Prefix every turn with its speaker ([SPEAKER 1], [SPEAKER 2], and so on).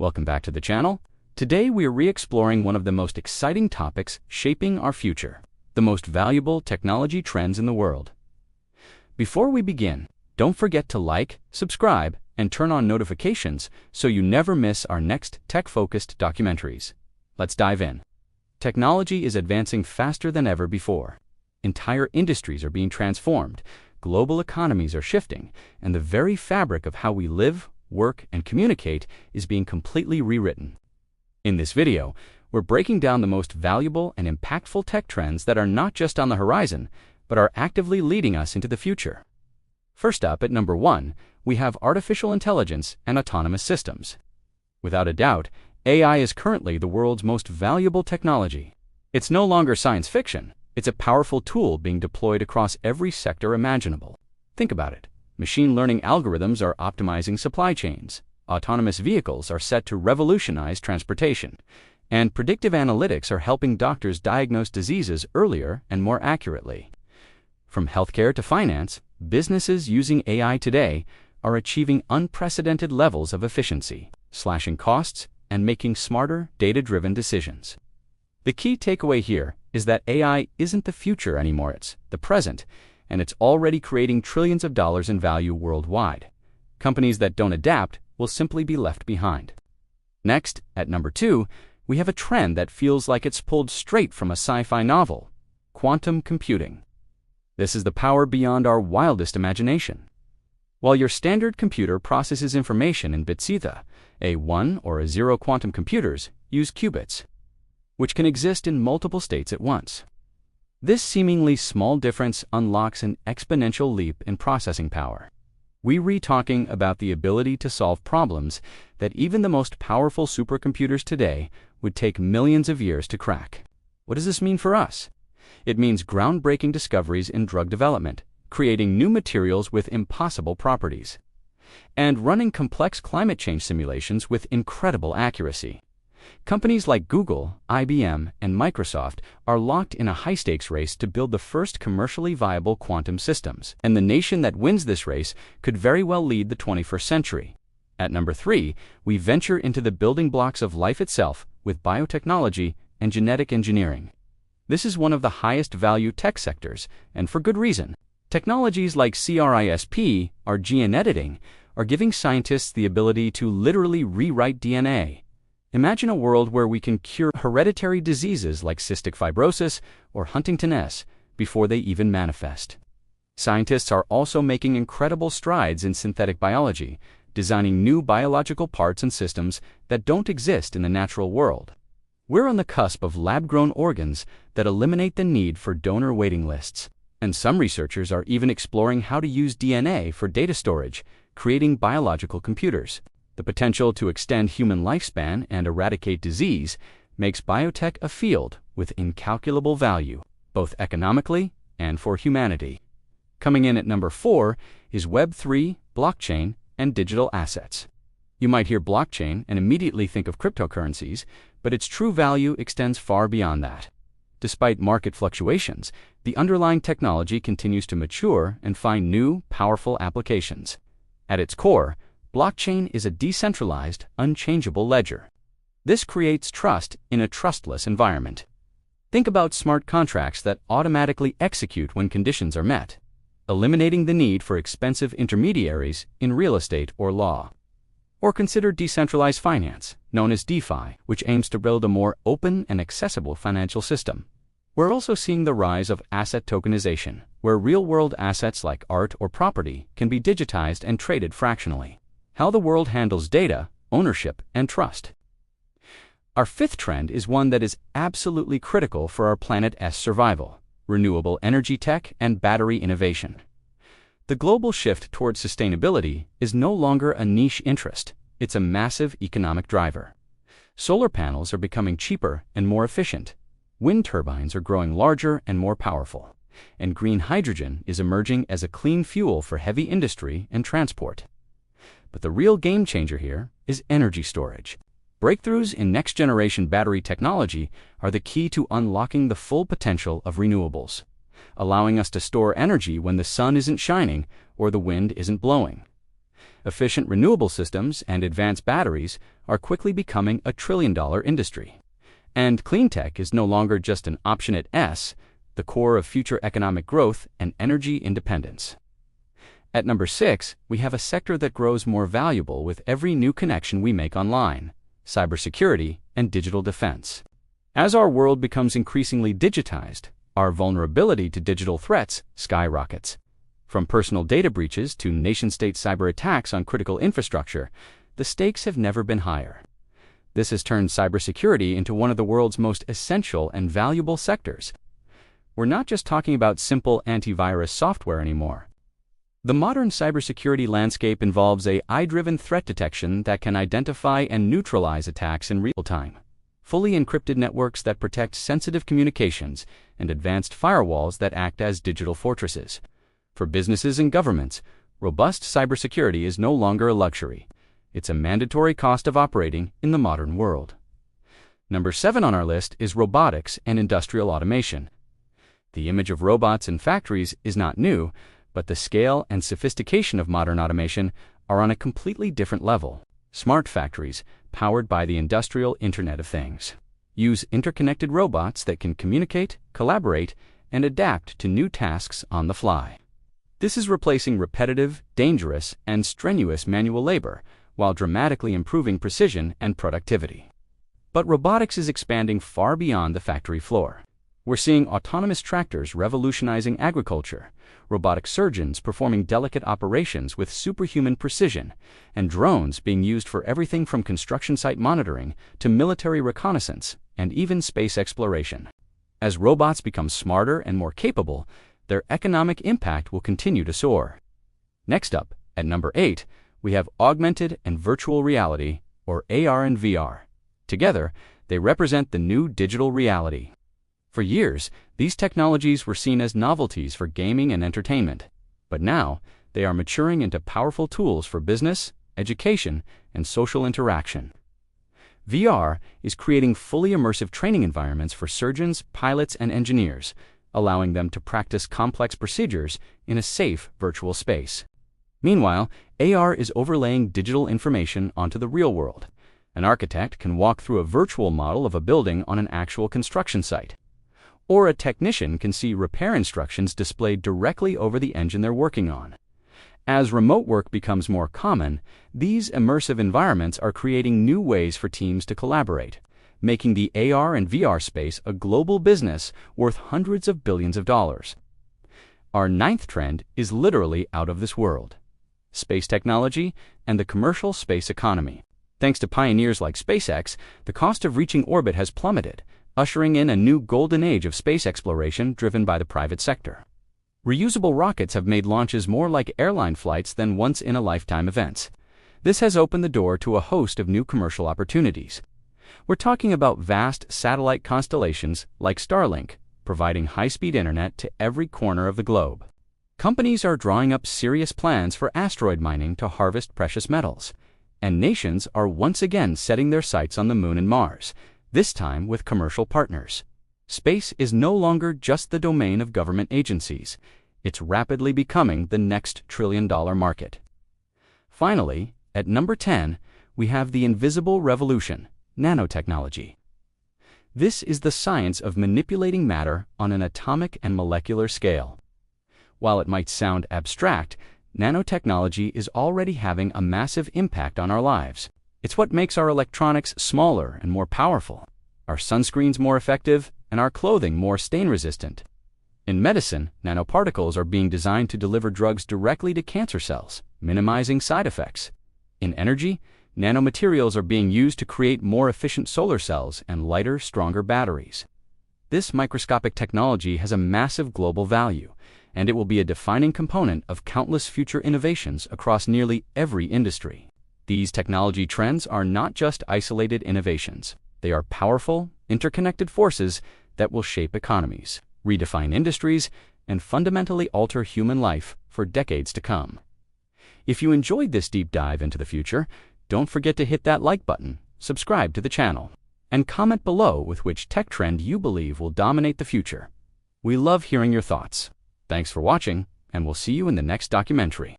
[SPEAKER 1] Welcome back to the channel. Today we are re-exploring one of the most exciting topics shaping our future, the most valuable technology trends in the world. Before we begin, don't forget to like, subscribe, and turn on notifications so you never miss our next tech-focused documentaries. Let's dive in. Technology is advancing faster than ever before. Entire industries are being transformed, global economies are shifting, and the very fabric of how we live, work, and communicate is being completely rewritten. In this video, we're breaking down the most valuable and impactful tech trends that are not just on the horizon, but are actively leading us into the future. First up, at number 1, we have artificial intelligence and autonomous systems. Without a doubt, AI is currently the world's most valuable technology. It's no longer science fiction. It's a powerful tool being deployed across every sector imaginable. Think about it. Machine learning algorithms are optimizing supply chains. Autonomous vehicles are set to revolutionize transportation. And predictive analytics are helping doctors diagnose diseases earlier and more accurately. From healthcare to finance, businesses using AI today are achieving unprecedented levels of efficiency, slashing costs, and making smarter, data-driven decisions. The key takeaway here is that AI isn't the future anymore, it's the present, and it's already creating trillions of dollars in value worldwide. Companies that don't adapt will simply be left behind. Next, at number 2, we have a trend that feels like it's pulled straight from a sci-fi novel: quantum computing. This is the power beyond our wildest imagination. While your standard computer processes information in bits ether, a 1 or a 0 quantum computers use qubits, which can exist in multiple states at once. This seemingly small difference unlocks an exponential leap in processing power. We're talking about the ability to solve problems that even the most powerful supercomputers today would take millions of years to crack. What does this mean for us? It means groundbreaking discoveries in drug development, creating new materials with impossible properties, and running complex climate change simulations with incredible accuracy. Companies like Google, IBM, and Microsoft are locked in a high-stakes race to build the first commercially viable quantum systems, and the nation that wins this race could very well lead the 21st century. At number 3, we venture into the building blocks of life itself with biotechnology and genetic engineering. This is one of the highest value tech sectors, and for good reason. Technologies like CRISP, or gene editing, are giving scientists the ability to literally rewrite DNA. Imagine a world where we can cure hereditary diseases like cystic fibrosis or Huntington's before they even manifest. Scientists are also making incredible strides in synthetic biology, designing new biological parts and systems that don't exist in the natural world. We're on the cusp of lab-grown organs that eliminate the need for donor waiting lists. And some researchers are even exploring how to use DNA for data storage, creating biological computers. The potential to extend human lifespan and eradicate disease makes biotech a field with incalculable value, both economically and for humanity. Coming in at number 4 is Web3, blockchain, and digital assets. You might hear blockchain and immediately think of cryptocurrencies, but its true value extends far beyond that. Despite market fluctuations, the underlying technology continues to mature and find new, powerful applications. At its core, blockchain is a decentralized, unchangeable ledger. This creates trust in a trustless environment. Think about smart contracts that automatically execute when conditions are met, eliminating the need for expensive intermediaries in real estate or law. Or consider decentralized finance, known as DeFi, which aims to build a more open and accessible financial system. We're also seeing the rise of asset tokenization, where real-world assets like art or property can be digitized and traded fractionally. How the world handles data, ownership, and trust. Our 5th trend is one that is absolutely critical for our planet's survival: renewable energy tech and battery innovation. The global shift towards sustainability is no longer a niche interest, it's a massive economic driver. Solar panels are becoming cheaper and more efficient. Wind turbines are growing larger and more powerful. And green hydrogen is emerging as a clean fuel for heavy industry and transport. But the real game changer here is energy storage. Breakthroughs in next-generation battery technology are the key to unlocking the full potential of renewables, allowing us to store energy when the sun isn't shining or the wind isn't blowing. Efficient renewable systems and advanced batteries are quickly becoming a trillion-dollar industry. And clean tech is no longer just an option at S, the core of future economic growth and energy independence. At number 6, we have a sector that grows more valuable with every new connection we make online: cybersecurity and digital defense. As our world becomes increasingly digitized, our vulnerability to digital threats skyrockets. From personal data breaches to nation-state cyber attacks on critical infrastructure, the stakes have never been higher. This has turned cybersecurity into one of the world's most essential and valuable sectors. We're not just talking about simple antivirus software anymore. The modern cybersecurity landscape involves AI-driven threat detection that can identify and neutralize attacks in real time, fully encrypted networks that protect sensitive communications, and advanced firewalls that act as digital fortresses. For businesses and governments, robust cybersecurity is no longer a luxury. It's a mandatory cost of operating in the modern world. Number 7 on our list is robotics and industrial automation. The image of robots in factories is not new, but the scale and sophistication of modern automation are on a completely different level. Smart factories, powered by the industrial Internet of Things, use interconnected robots that can communicate, collaborate, and adapt to new tasks on the fly. This is replacing repetitive, dangerous, and strenuous manual labor, while dramatically improving precision and productivity. But robotics is expanding far beyond the factory floor. We're seeing autonomous tractors revolutionizing agriculture, robotic surgeons performing delicate operations with superhuman precision, and drones being used for everything from construction site monitoring to military reconnaissance and even space exploration. As robots become smarter and more capable, their economic impact will continue to soar. Next up, at number 8, we have augmented and virtual reality, or AR and VR. Together, they represent the new digital reality. For years, these technologies were seen as novelties for gaming and entertainment, but now they are maturing into powerful tools for business, education, and social interaction. VR is creating fully immersive training environments for surgeons, pilots, and engineers, allowing them to practice complex procedures in a safe virtual space. Meanwhile, AR is overlaying digital information onto the real world. An architect can walk through a virtual model of a building on an actual construction site, or a technician can see repair instructions displayed directly over the engine they're working on. As remote work becomes more common, these immersive environments are creating new ways for teams to collaborate, making the AR and VR space a global business worth hundreds of billions of dollars. Our 9th trend is literally out of this world: space technology and the commercial space economy. Thanks to pioneers like SpaceX, the cost of reaching orbit has plummeted, ushering in a new golden age of space exploration driven by the private sector. Reusable rockets have made launches more like airline flights than once-in-a-lifetime events. This has opened the door to a host of new commercial opportunities. We're talking about vast satellite constellations like Starlink, providing high-speed internet to every corner of the globe. Companies are drawing up serious plans for asteroid mining to harvest precious metals, and nations are once again setting their sights on the Moon and Mars, this time with commercial partners. Space is no longer just the domain of government agencies. It's rapidly becoming the next trillion-dollar market. Finally, at number 10, we have the invisible revolution: nanotechnology. This is the science of manipulating matter on an atomic and molecular scale. While it might sound abstract, nanotechnology is already having a massive impact on our lives. It's what makes our electronics smaller and more powerful, our sunscreens more effective, and our clothing more stain-resistant. In medicine, nanoparticles are being designed to deliver drugs directly to cancer cells, minimizing side effects. In energy, nanomaterials are being used to create more efficient solar cells and lighter, stronger batteries. This microscopic technology has a massive global value, and it will be a defining component of countless future innovations across nearly every industry. These technology trends are not just isolated innovations. They are powerful, interconnected forces that will shape economies, redefine industries, and fundamentally alter human life for decades to come. If you enjoyed this deep dive into the future, don't forget to hit that like button, subscribe to the channel, and comment below with which tech trend you believe will dominate the future. We love hearing your thoughts. Thanks for watching, and we'll see you in the next documentary.